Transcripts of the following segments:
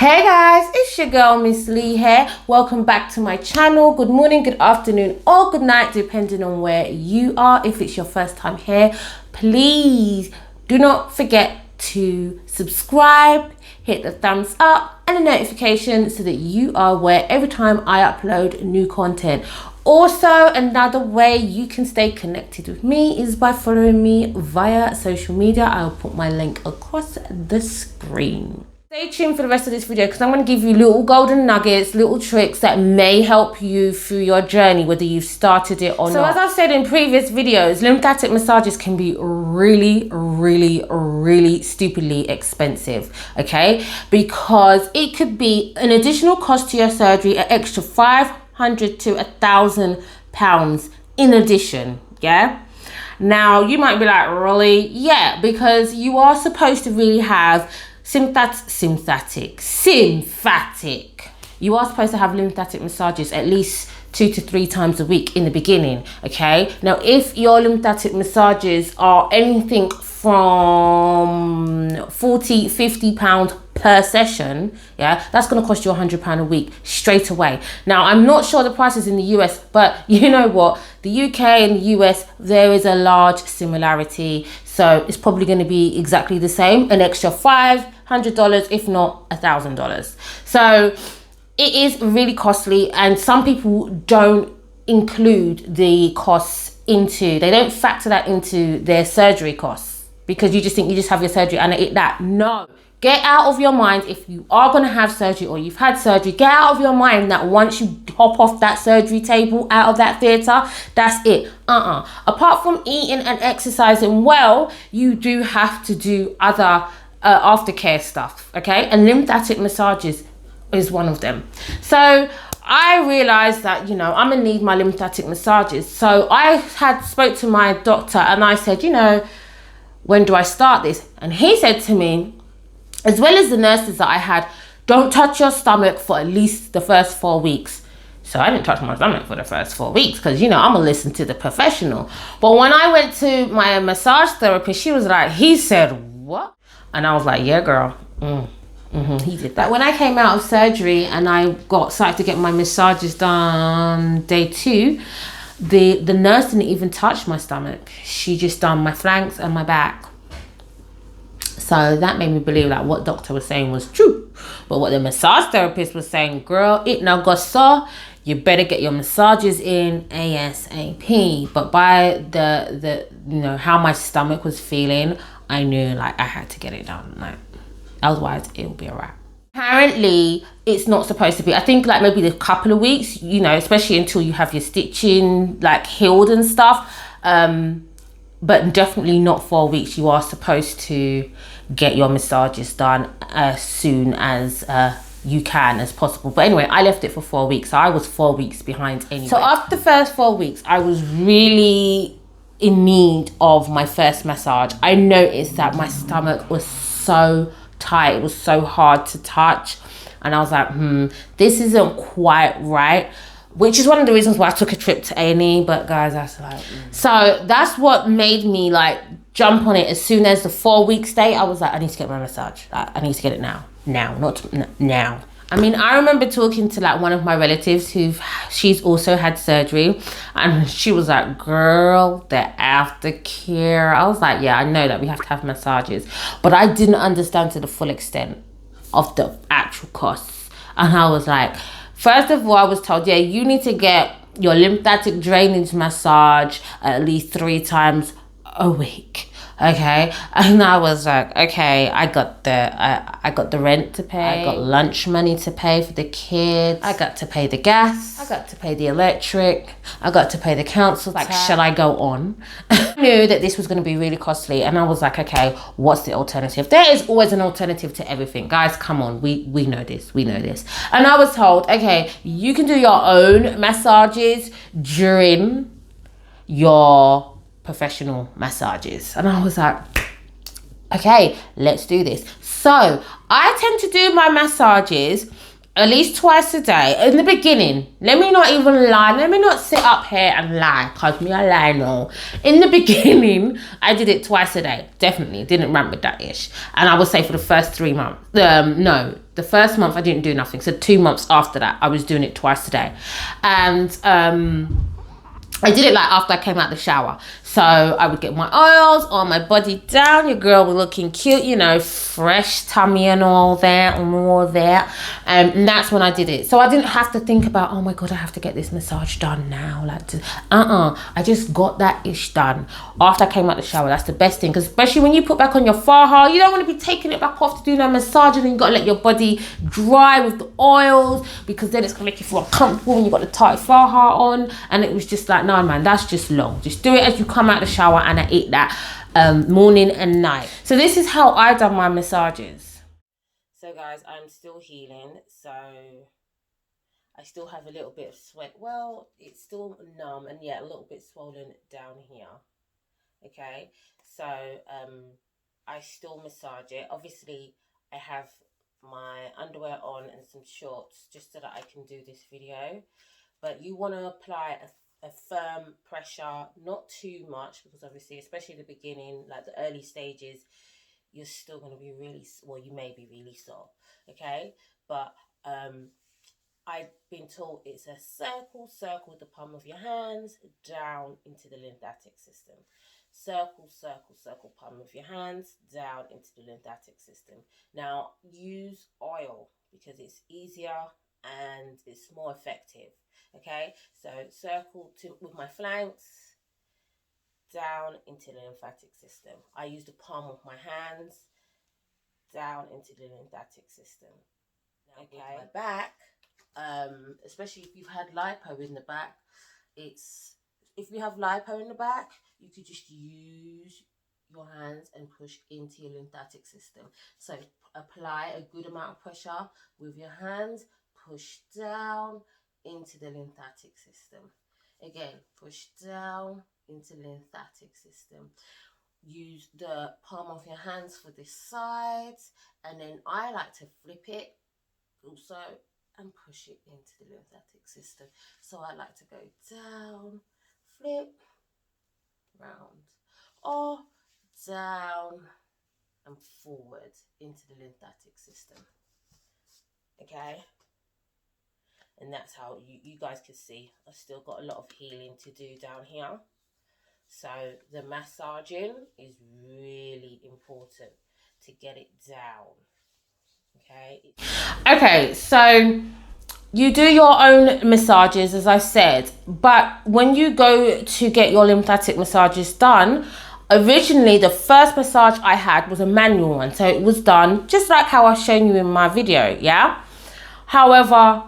Hey guys, it's your girl Miss Lee here. Welcome back to my channel. Good morning, good afternoon, or good night, depending on where you are. If it's your first time here, please do not forget to subscribe, hit the thumbs up and the notification so that you are aware every time I upload new content. Also, another way you can stay connected with me is by following me via social media. I'll put my link across the screen. Stay tuned for the rest of this video because I'm going to give you little golden nuggets, little tricks that may help you through your journey, whether you've started it or not. So as I've said in previous videos, lymphatic massages can be really stupidly expensive, okay? Because it could be an additional cost to your surgery, an extra £500 to £1,000 in addition, yeah? Now, you might be like, really? Yeah, because you are supposed to really have symphatic. You are supposed to have lymphatic massages at least 2 to 3 times a week in the beginning, okay? Now, if your lymphatic massages are anything from £40–50 per session, yeah, that's going to cost you £100 a week straight away. Now, I'm not sure the prices in the US, but you know what? The UK and the US, there is a large similarity. So it's probably going to be exactly the same, an extra $500, if not $1,000. So it is really costly, and some people don't include the costs they don't factor that into their surgery costs because you just think you just have your surgery and that. No. Get out of your mind, if you are going to have surgery or you've had surgery, get out of your mind that once you hop off that surgery table, out of that theatre, that's it. Apart from eating and exercising well, you do have to do other aftercare stuff, okay? And lymphatic massages is one of them. So I realized that, you know, I'm going to need my lymphatic massages. So I spoke to my doctor and I said, you know, when do I start this? And he said to me, as well as the nurses that I had, don't touch your stomach for at least the first 4 weeks. So I didn't touch my stomach for the first 4 weeks because, you know, I'm going to listen to the professional. But when I went to my massage therapist, she was like, he said, what? And I was like, yeah, girl. He did that. When I came out of surgery and I started to get my massages done day 2, the nurse didn't even touch my stomach. She just done my flanks and my back. So that made me believe that what doctor was saying was true. But what the massage therapist was saying, girl, it now got so you better get your massages in ASAP. But by the you know, how my stomach was feeling, I knew like I had to get it done. Like, otherwise it will be a wrap. Apparently it's not supposed to be. I think like maybe a couple of weeks, you know, especially until you have your stitching like healed and stuff. But definitely not 4 weeks. You are supposed to get your massages done as soon as you can as possible. But anyway, I left it for 4 weeks. So I was 4 weeks behind anyway. So after the first 4 weeks, I was really in need of my first massage. I noticed that my stomach was so tight. It was so hard to touch. And I was like, this isn't quite right. Which is one of the reasons why I took a trip to A&E, but guys, that's like... So that's what made me like jump on it. As soon as the 4 weeks day, I was like, I need to get my massage. I need to get it now. Now. I mean, I remember talking to like one of my relatives she's also had surgery, and she was like, girl, the aftercare. I was like, yeah, I know that we have to have massages, but I didn't understand to the full extent of the actual costs. And I was like... First of all, I was told, yeah, you need to get your lymphatic drainage massage at least 3 times a week. Okay, and I was like, okay, I got the rent to pay, I got lunch money to pay for the kids, I got to pay the gas, I got to pay the electric, I got to pay the council tax. Like, shall I go on? I knew that this was going to be really costly, and I was like, okay, what's the alternative? There is always an alternative to everything, guys. Come on, we know this. And I was told, okay, you can do your own massages during your professional massages. And I was like, okay, let's do this. So I tend to do my massages at least twice a day. In the beginning, let me not even lie. Let me not sit up here and lie, because me I lie no. In the beginning, I did it twice a day. Definitely. Didn't ramp with that ish. And I would say for the first 3 months. No, the first month I didn't do nothing. So 2 months after that, I was doing it twice a day. And I did it like after I came out the shower. So I would get my oils on my body down. Your girl was looking cute, you know, fresh tummy and all that and all that. And that's when I did it. So I didn't have to think about, oh my God, I have to get this massage done now. Like, I just got that ish done after I came out the shower. That's the best thing. Because especially when you put back on your faja, you don't want to be taking it back off to do that massage. And then you got to let your body dry with the oils, because then it's going to make you feel uncomfortable when you got the tight faja on. And it was just like, no, man, that's just long. Just do it as you come out the shower, and I eat that morning and night. So this is how I done my massages. So guys, I'm still healing. So I still have a little bit of sweat. Well, it's still numb, and yeah, a little bit swollen down here. Okay, so I still massage it. Obviously, I have my underwear on and some shorts just so that I can do this video. But you want to apply a firm pressure, not too much, because obviously, especially the beginning, like the early stages, you're still going to be really, well, you may be really sore, okay? But I've been taught it's a circle with the palm of your hands down into the lymphatic system. Circle, palm of your hands down into the lymphatic system. Now, use oil because it's easier and it's more effective. Okay, so circle with my flanks down into the lymphatic system. I use the palm of my hands down into the lymphatic system. Now, okay, my back, especially if you've had lipo in the back, if you have lipo in the back, you could just use your hands and push into your lymphatic system. So apply a good amount of pressure with your hands, push down into the lymphatic system. Again, push down into the lymphatic system. Use the palm of your hands for this side, and then I like to flip it also and push it into the lymphatic system. So I like to go down, flip, round, or down and forward into the lymphatic system. Okay? And that's how you guys can see I've still got a lot of healing to do down here. So the massaging is really important to get it down. Okay, so you do your own massages, as I said, but when you go to get your lymphatic massages done, originally the first massage I had was a manual one, so it was done just like how I've shown you in my video, yeah? However,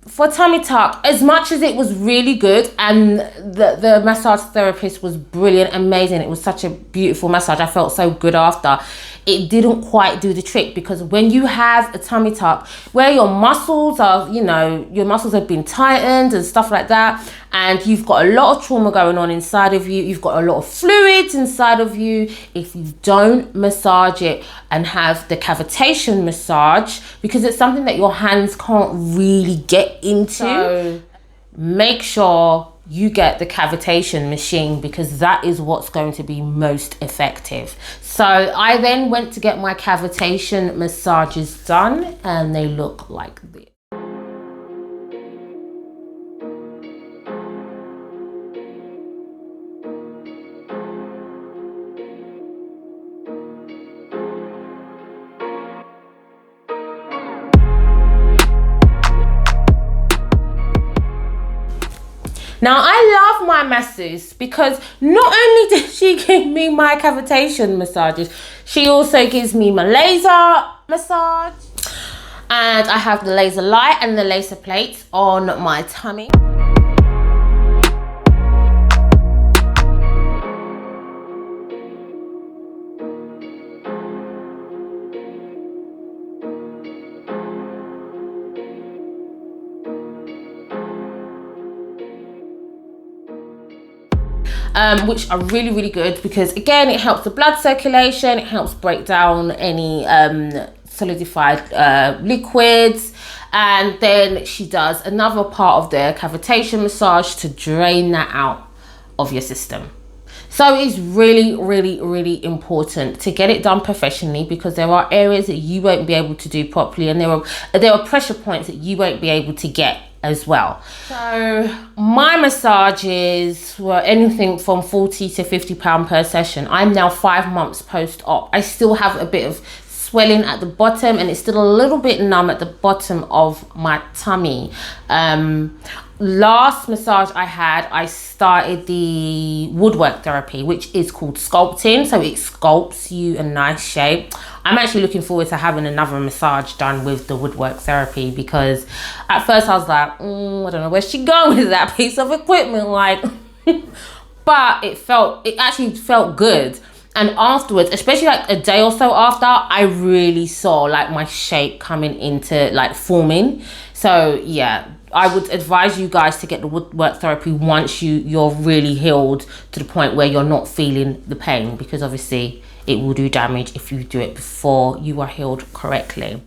for tummy tuck, as much as it was really good and the massage therapist was brilliant, amazing, it was such a beautiful massage, I felt so good after, it didn't quite do the trick, because when you have a tummy tuck where your muscles are, you know, your muscles have been tightened and stuff like that, and you've got a lot of trauma going on inside of you, you've got a lot of fluids inside of you, if you don't massage it and have the cavitation massage, because it's something that your hands can't really get into, so make sure you get the cavitation machine, because that is what's going to be most effective. So I then went to get my cavitation massages done, and they look like this. Now, I love my masseuse because not only did she give me my cavitation massages, she also gives me my laser massage. And I have the laser light and the laser plates on my tummy. Which are really, really good, because again, it helps the blood circulation, it helps break down any solidified liquids, And then she does another part of the cavitation massage to drain that out of your system. So it's really, really, really important to get it done professionally, because there are areas that you won't be able to do properly, and there are pressure points that you won't be able to get as well. So my massages were anything from 40 to 50 pounds per session. I'm now 5 months post-op. I still have a bit of swelling at the bottom, and it's still a little bit numb at the bottom of my tummy. Last massage I started the woodwork therapy, which is called sculpting. So it sculpts you a nice shape. I'm actually looking forward to having another massage done with the woodwork therapy, because at first I was like, I don't know where she going with that piece of equipment, like, but it actually felt good. And afterwards, especially like a day or so after, I really saw like my shape coming into like forming. So yeah, I would advise you guys to get the woodwork therapy once you're really healed to the point where you're not feeling the pain, because obviously it will do damage if you do it before you are healed correctly.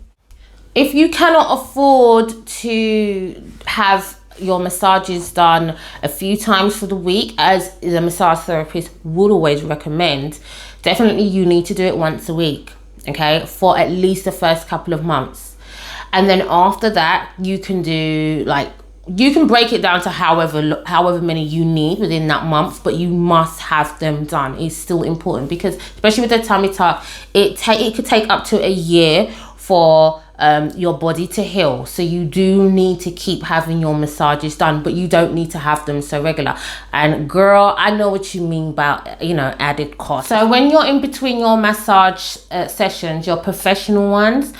If you cannot afford to have your massages done a few times for the week, as the massage therapist would always recommend, definitely you need to do it once a week, okay, for at least the first couple of months. And then after that, you can do you can break it down to however many you need within that month, but you must have them done. It's still important, because especially with the tummy tuck, it could take up to a year for your body to heal. So you do need to keep having your massages done, but you don't need to have them so regular. And girl, I know what you mean about, added cost. So when you're in between your massage sessions, your professional ones,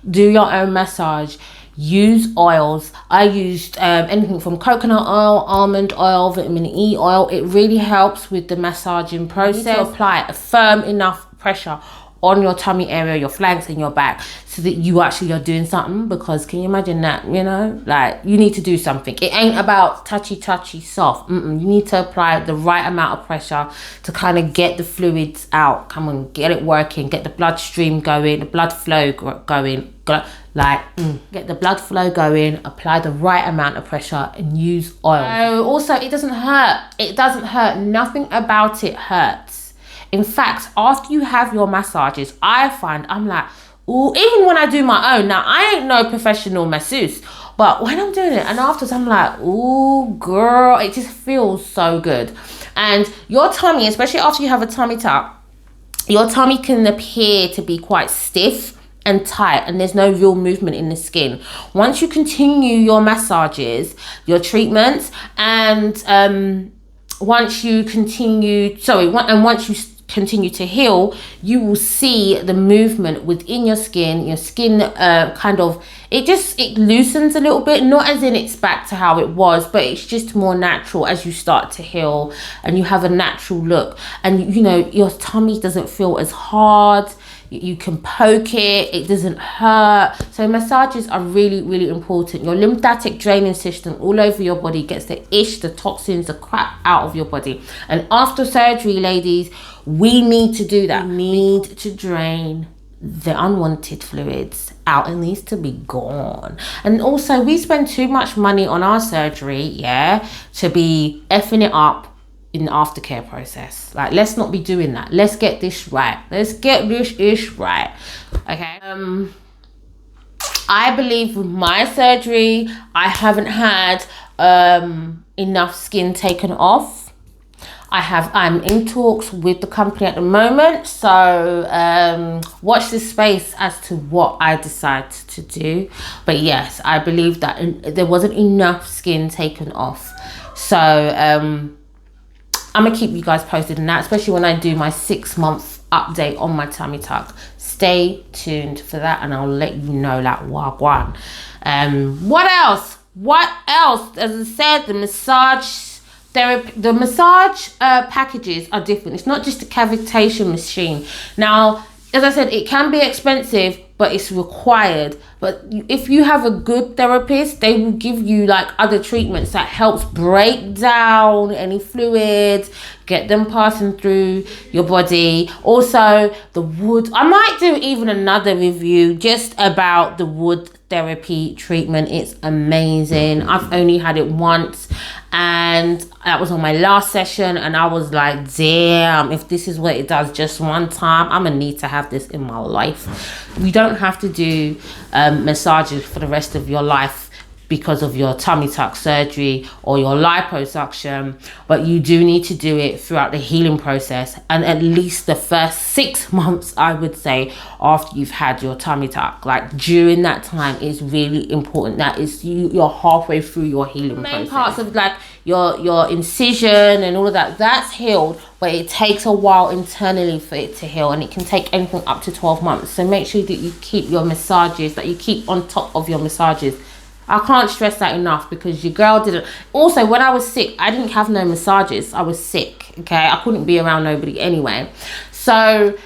do your own massage. Use oils. I used anything from coconut oil, almond oil, vitamin E oil. It really helps with the massaging process. You need to apply a firm enough pressure on your tummy area, your flanks and your back, so that you actually are doing something. Because can you imagine that, like, you need to do something. It ain't about touchy soft. You need to apply the right amount of pressure to kind of get the fluids out. Come on, get it working, get the bloodstream going, the blood flow going, get the blood flow going, apply the right amount of pressure, and use oil. Also, it doesn't hurt. Nothing about it hurts. In fact, after you have your massages, I find I'm like, ooh, even when I do my own, now I ain't no professional masseuse, but when I'm doing it and afterwards, I'm like, ooh, girl, it just feels so good. And your tummy, especially after you have a tummy tuck, your tummy can appear to be quite stiff and tight, and there's no real movement in the skin. Once you continue your massages, your treatments, and once you continue to heal, you will see the movement within your skin. Your skin it loosens a little bit, not as in it's back to how it was, but it's just more natural as you start to heal and you have a natural look. And your tummy doesn't feel as hard. You can poke it, it doesn't hurt. So massages are really, really important. Your lymphatic draining system all over your body gets the toxins, the crap out of your body. And after surgery, ladies, we need to do that. We need to drain the unwanted fluids out. It needs to be gone. And also, we spend too much money on our surgery, to be effing it up in the aftercare process. Like, let's not be doing that. Let's get this right. Okay. I believe with my surgery, I haven't had enough skin taken off. I'm in talks with the company at the moment, so watch this space as to what I decide to do. But yes, I believe that there wasn't enough skin taken off. So I'm gonna keep you guys posted on that, especially when I do my 6-month update on my tummy tuck. Stay tuned for that, and I'll let you know that wagwan. What else? As I said, the massage therapy, the massage packages are different. It's not just a cavitation machine. Now, as I said, it can be expensive, but it's required. But if you have a good therapist, they will give you like other treatments that helps break down any fluids, get them passing through your body. Also, the wood. I might do even another review just about the wood therapy treatment. It's amazing. I've only had it once, and that was on my last session, and I was like, damn, if this is what it does just one time, I'm gonna need to have this in my life. You don't have to do massages for the rest of your life because of your tummy tuck surgery or your liposuction, but you do need to do it throughout the healing process, and at least the first 6 months, I would say, after you've had your tummy tuck. Like, during that time is really important. That is, you're halfway through your healing process. Main parts of like your incision and all of that, that's healed, but it takes a while internally for it to heal, and it can take anything up to 12 months. So make sure that you keep your massages, that you keep on top of your massages. I can't stress that enough, because your girl didn't. Also, when I was sick, I didn't have no massages. I was sick, okay? I couldn't be around nobody anyway. So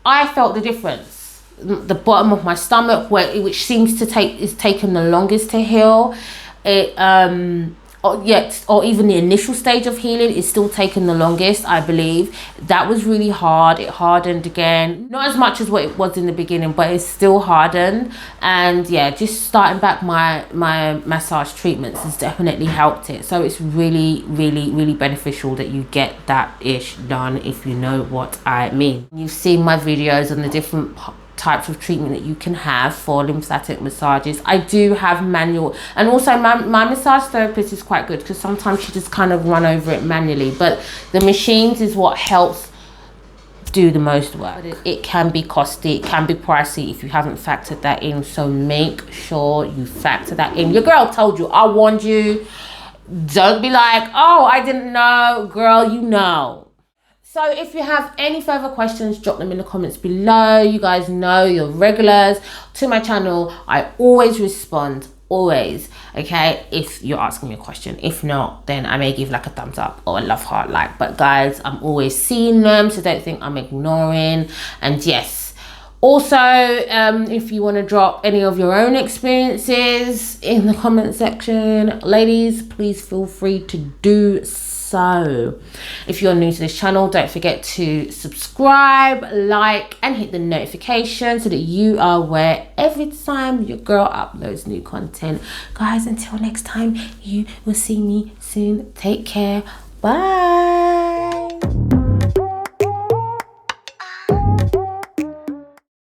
I felt the difference. The bottom of my stomach, which seems to is taking the longest to heal. Or even the initial stage of healing is still taking the longest, I believe. That was really hard. It hardened again. Not as much as what it was in the beginning, but it's still hardened. And yeah, just starting back my massage treatments has definitely helped it. So it's really, really, really beneficial that you get that ish done, if you know what I mean. You've seen my videos on the different types of treatment that you can have for lymphatic massages. I do have manual, and also my massage therapist is quite good, because sometimes she just kind of run over it manually, but the machines is what helps do the most work. It can be costly, it can be pricey if you haven't factored that in, so make sure you factor that in. Your girl told you, I warned you. Don't be like, oh, I didn't know. Girl, you know. So if you have any further questions, drop them in the comments below. You guys know, you're regulars to my channel. I always respond, always, okay, if you're asking me a question. If not, then I may give like a thumbs up or a love heart like. But guys, I'm always seeing them, so don't think I'm ignoring. And yes, also, if you want to drop any of your own experiences in the comment section, ladies, please feel free to do so. If you're new to this channel, don't forget to subscribe, like, and hit the notification so that you are aware every time your girl uploads new content. Guys, until next time, you will see me soon. Take care. Bye.